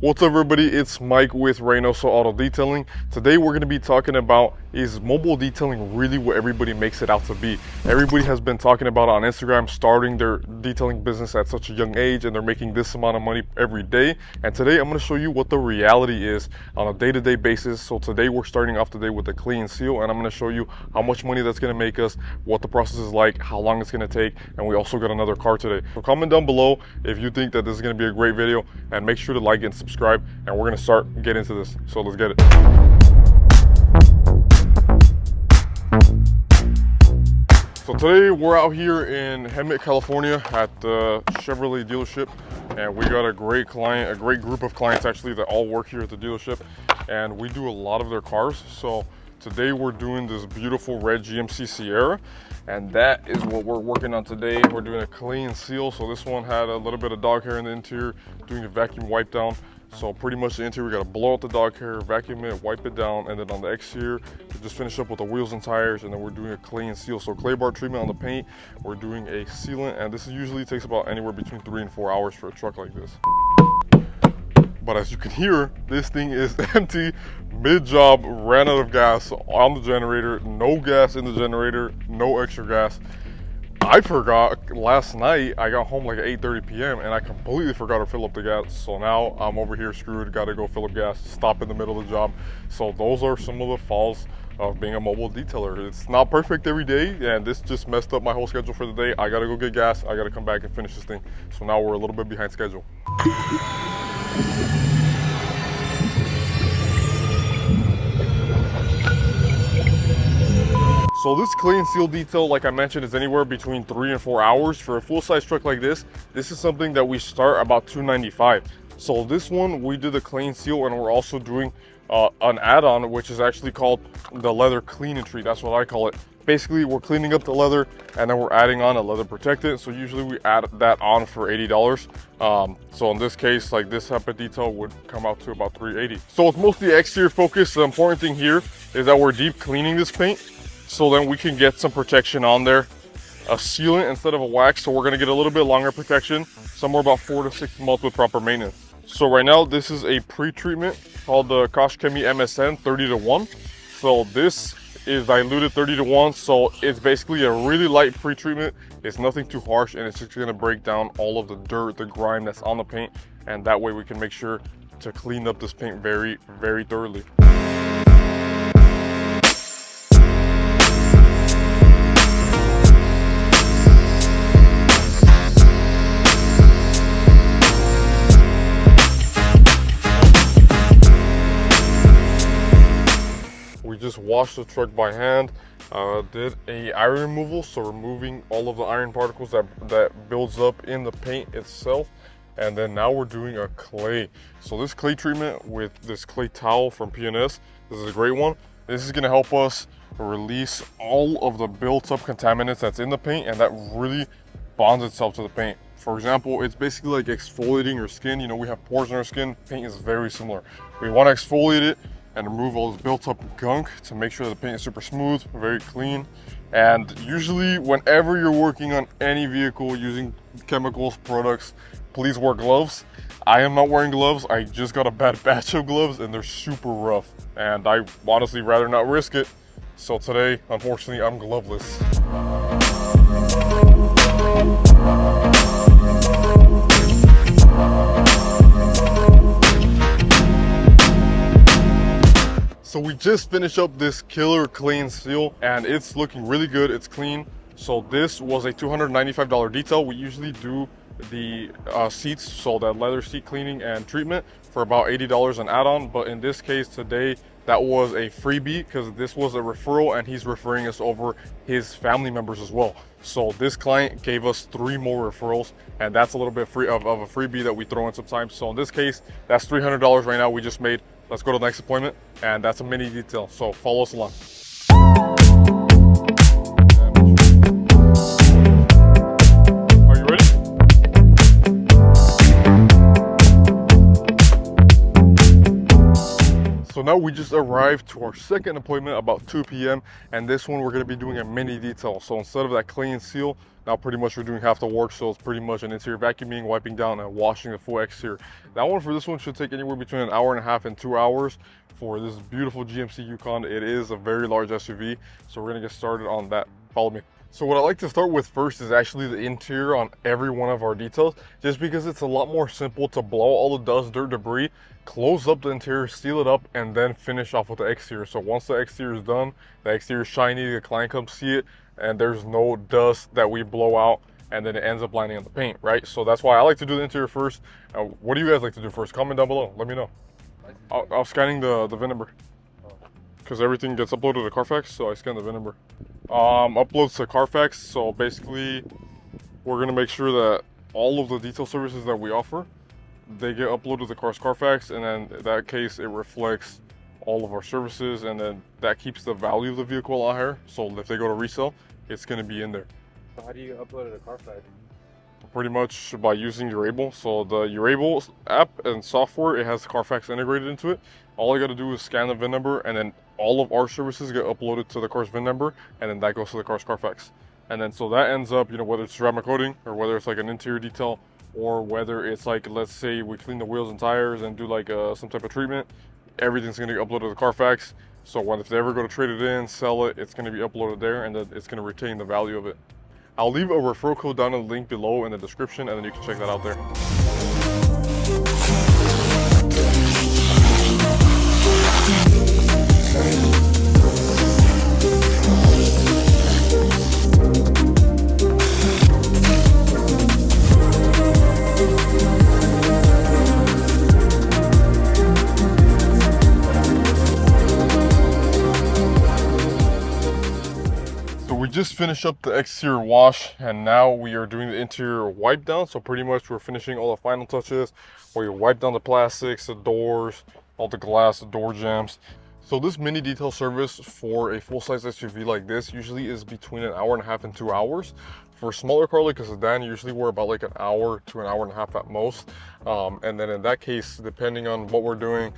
What's up everybody, it's Mike with Reynoso Auto Detailing. Today we're going to be talking about, is mobile detailing really what everybody makes it out to be? Everybody has been talking about on Instagram starting their detailing business at such a young age and they're making this amount of money every day. And today I'm going to show you what the reality is on a day-to-day basis. So today we're starting off today with the clean seal, and I'm going to show you how much money that's going to make us, what the process is like, how long it's going to take, and we also got another car today. So comment down below if you think that this is going to be a great video, and make sure to like and subscribe, and we're gonna start get into this. So let's get it. So today we're out here in Hemet, California at the Chevrolet dealership, and we got a great client, a great group of clients actually that all work here at the dealership, and we do a lot of their cars. So today we're doing this beautiful red GMC Sierra, and that is what we're working on today. We're doing a clean seal. So this one had a little bit of dog hair in the interior, doing a vacuum wipe down. So pretty much the interior, we gotta blow out the dog hair, vacuum it, wipe it down, and then on the exterior, we just finish up with the wheels and tires, and then we're doing a clean seal. So clay bar treatment on the paint, we're doing a sealant, and this usually takes about anywhere between 3 and 4 hours for a truck like this. But as you can hear, this thing is empty. Mid-job, ran out of gas on the generator, no gas in the generator, no extra gas. I forgot last night, I got home like at 8:30 p.m. and I completely forgot to fill up the gas. So now I'm over here screwed, gotta go fill up gas, stop in the middle of the job. So those are some of the falls of being a mobile detailer. It's not perfect every day, and this just messed up my whole schedule for the day. I gotta go get gas, I gotta come back and finish this thing. So now we're a little bit behind schedule. So this clean seal detail, like I mentioned, is anywhere between 3 and 4 hours. For a full-size truck like this is something that we start about $295. So this one, we did the clean seal, and we're also doing an add-on, which is actually called the leather clean and treat. That's what I call it. Basically, we're cleaning up the leather, and then we're adding on a leather protectant. So usually we add that on for $80. So in this case, like this type of detail would come out to about $380. So it's mostly exterior focus. The important thing here is that we're deep cleaning this paint, so then we can get some protection on there, a sealant instead of a wax. So we're gonna get a little bit longer protection, somewhere about 4 to 6 months with proper maintenance. So right now, this is a pre-treatment called the Koshchemi MSN 30:1. So this is diluted 30:1. So it's basically a really light pre-treatment. It's nothing too harsh, and it's just gonna break down all of the dirt, the grime that's on the paint. And that way we can make sure to clean up this paint very, very thoroughly. Just washed the truck by hand, did a iron removal, so removing all of the iron particles that builds up in the paint itself. And then now we're doing a clay. So this clay treatment with this clay towel from P&S, this is a great one. This is going to help us release all of the built up contaminants that's in the paint, and that really bonds itself to the paint. For example, it's basically like exfoliating your skin. You know, we have pores in our skin. Paint is very similar. We want to exfoliate it and remove all this built up gunk to make sure that the paint is super smooth, very clean. And usually whenever you're working on any vehicle using chemicals, products, please wear gloves. I am not wearing gloves. I just got a bad batch of gloves and they're super rough, and I honestly rather not risk it. So today, unfortunately, I'm gloveless. So we just finished up this killer clean seal, and it's looking really good. It's clean. So this was a $295 detail. We usually do the seats, so that leather seat cleaning and treatment, for about $80 an add-on. But in this case today, that was a freebie because this was a referral, and he's referring us over his family members as well. So this client gave us 3 more referrals, and that's a little bit free of a freebie that we throw in sometimes. So in this case, that's $300 right now we just made. Let's go to the next appointment, and that's a mini detail. So follow us along. Are you ready? So So now we just arrived to our second appointment about 2 p.m. and this one we're going to be doing a mini detail. So instead of that clean seal, now pretty much we're doing half the work. So it's pretty much an interior vacuuming, wiping down, and washing the full exterior. That one for this one should take anywhere between an hour and a half and 2 hours for this beautiful GMC Yukon. It is a very large SUV, so we're going to get started on that. Follow me. So what I like to start with first is actually the interior on every one of our details, just because it's a lot more simple to blow all the dust, dirt, debris, close up the interior, seal it up, and then finish off with the exterior. So once the exterior is done, the exterior is shiny, the client comes see it, and there's no dust that we blow out, and then it ends up landing on the paint, right? So that's why I like to do the interior first. What do you guys like to do first? Comment down below, let me know. I was scanning the VIN number, because everything gets uploaded to Carfax, so I scan the VIN number. Uploads to Carfax, so basically we're gonna make sure that all of the detail services that we offer, they get uploaded to Carfax, and then in that case it reflects all of our services, and then that keeps the value of the vehicle a lot higher. So if they go to resell, it's gonna be in there. So how do you upload it to Carfax? Pretty much by using Urable. So the Urable app and software, it has Carfax integrated into it. All I got to do is scan the VIN number, and then all of our services get uploaded to the car's VIN number, and then that goes to the car's Carfax. And then so that ends up, you know, whether it's ceramic coating or whether it's like an interior detail, or whether it's like, let's say we clean the wheels and tires and do like some type of treatment, everything's going to get uploaded to the Carfax. So if they ever go to trade it in, sell it, it's going to be uploaded there, and then it's going to retain the value of it. I'll leave a referral code down in the link below in the description, and then you can check that out there. We just finished up the exterior wash, and now we are doing the interior wipe down. So pretty much we're finishing all the final touches where you wipe down the plastics, the doors, all the glass, the door jambs. So this mini detail service for a full-size SUV like this usually is between an hour and a half and 2 hours. For a smaller car like a sedan, usually we're about like an hour to an hour and a half at most. And then in that case, depending on what we're doing,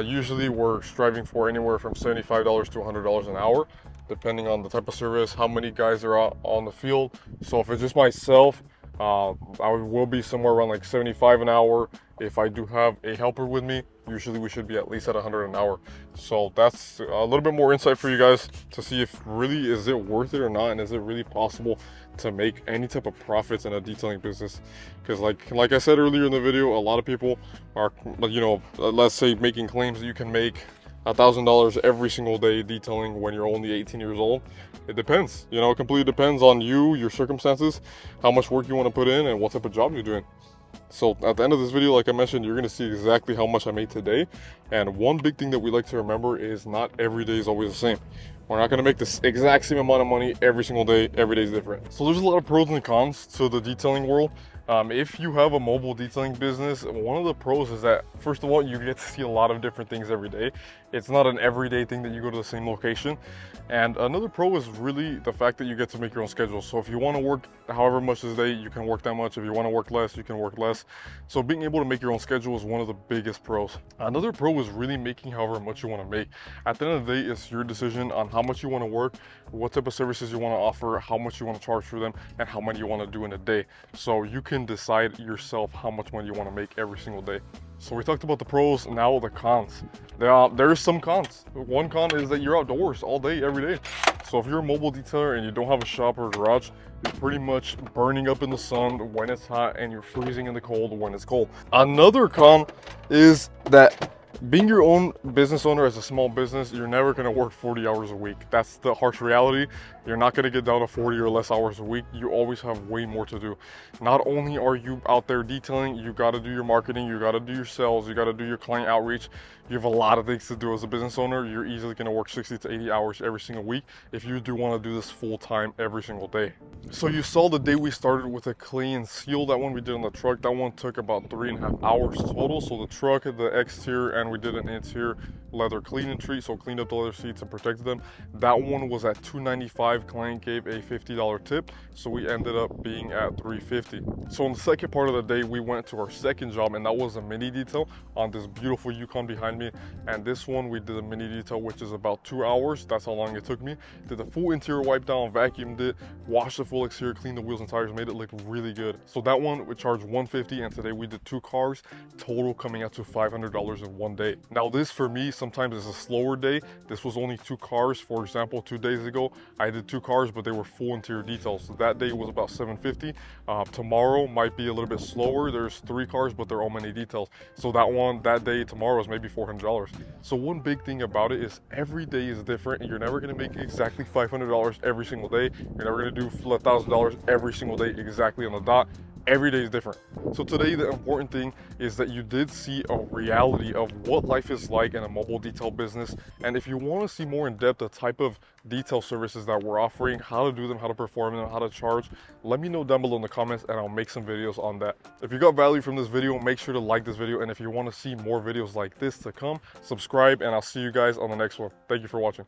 usually we're striving for anywhere from $75 to $100 an hour, depending on the type of service, how many guys are out on the field. So if it's just myself, I will be somewhere around like 75 an hour. If I do have a helper with me, usually we should be at least at 100 an hour. So that's a little bit more insight for you guys to see if really is it worth it or not, and is it really possible to make any type of profits in a detailing business. Because like I said earlier in the video, a lot of people are, you know, let's say making claims that you can make $1,000 every single day detailing when you're only 18 years old. It depends, you know, it completely depends on you, your circumstances, how much work you want to put in, and what type of job you're doing. So at the end of this video, like I mentioned, you're going to see exactly how much I made today. And one big thing that we like to remember is not every day is always the same. We're not going to make this exact same amount of money every single day. Every day is different. So there's a lot of pros and cons to the detailing world. If you have a mobile detailing business, one of the pros is that, first of all, you get to see a lot of different things every day. It's not an everyday thing that you go to the same location. And another pro is really the fact that you get to make your own schedule. So if you want to work however much this day, you can work that much. If you want to work less, you can work less. So being able to make your own schedule is one of the biggest pros. Another pro is really making however much you want to make. At the end of the day, it's your decision on how much you want to work, what type of services you want to offer, how much you want to charge for them, and how many you want to do in a day. So you can decide yourself how much money you want to make every single day. So we talked about the pros, now the cons. There's some cons. One con is that you're outdoors all day, every day. So if you're a mobile detailer and you don't have a shop or a garage, you're pretty much burning up in the sun when it's hot, and you're freezing in the cold when it's cold. Another con is that being your own business owner as a small business, you're never going to work 40 hours a week. That's the harsh reality. You're not going to get down to 40 or less hours a week. You always have way more to do. Not only are you out there detailing, you got to do your marketing, you got to do your sales, you got to do your client outreach. You have a lot of things to do as a business owner. You're easily going to work 60 to 80 hours every single week if you do want to do this full time every single day. So you saw the day we started with a clean seal. That one we did on the truck. That one took about 3.5 hours total. So the truck, the exterior, and we did an interior leather cleaning treat, so cleaned up the leather seats and protected them. That one was at $295. Client gave a $50 tip, so we ended up being at $350. So on the second part of the day, we went to our second job, and that was a mini detail on this beautiful Yukon behind me. And this one we did a mini detail, which is about 2 hours. That's how long it took me. Did the full interior wipe down, vacuumed it, washed the full exterior, cleaned the wheels and tires, made it look really good. So that one we charged $150, and today we did 2 cars, total coming out to $500 in one day. Now this for me sometimes is a slower day. This was only 2 cars. For example, 2 days ago I did 2 cars, but they were full interior details, so that day was about $750. Tomorrow might be a little bit slower. There's 3 cars, but they're all mini details, so that day tomorrow is maybe $400. So one big thing about it is every day is different, and you're never going to make exactly $500 every single day. You're never going to do $1,000 every single day exactly on the dot. Every day is different. So today the important thing is that you did see a reality of what life is like in a mobile detail business. And if you want to see more in depth the type of detail services that we're offering, how to do them, how to perform them, how to charge, let me know down below in the comments and I'll make some videos on that. If you got value from this video, make sure to like this video, and if you want to see more videos like this to come, subscribe, and I'll see you guys on the next one. Thank you for watching.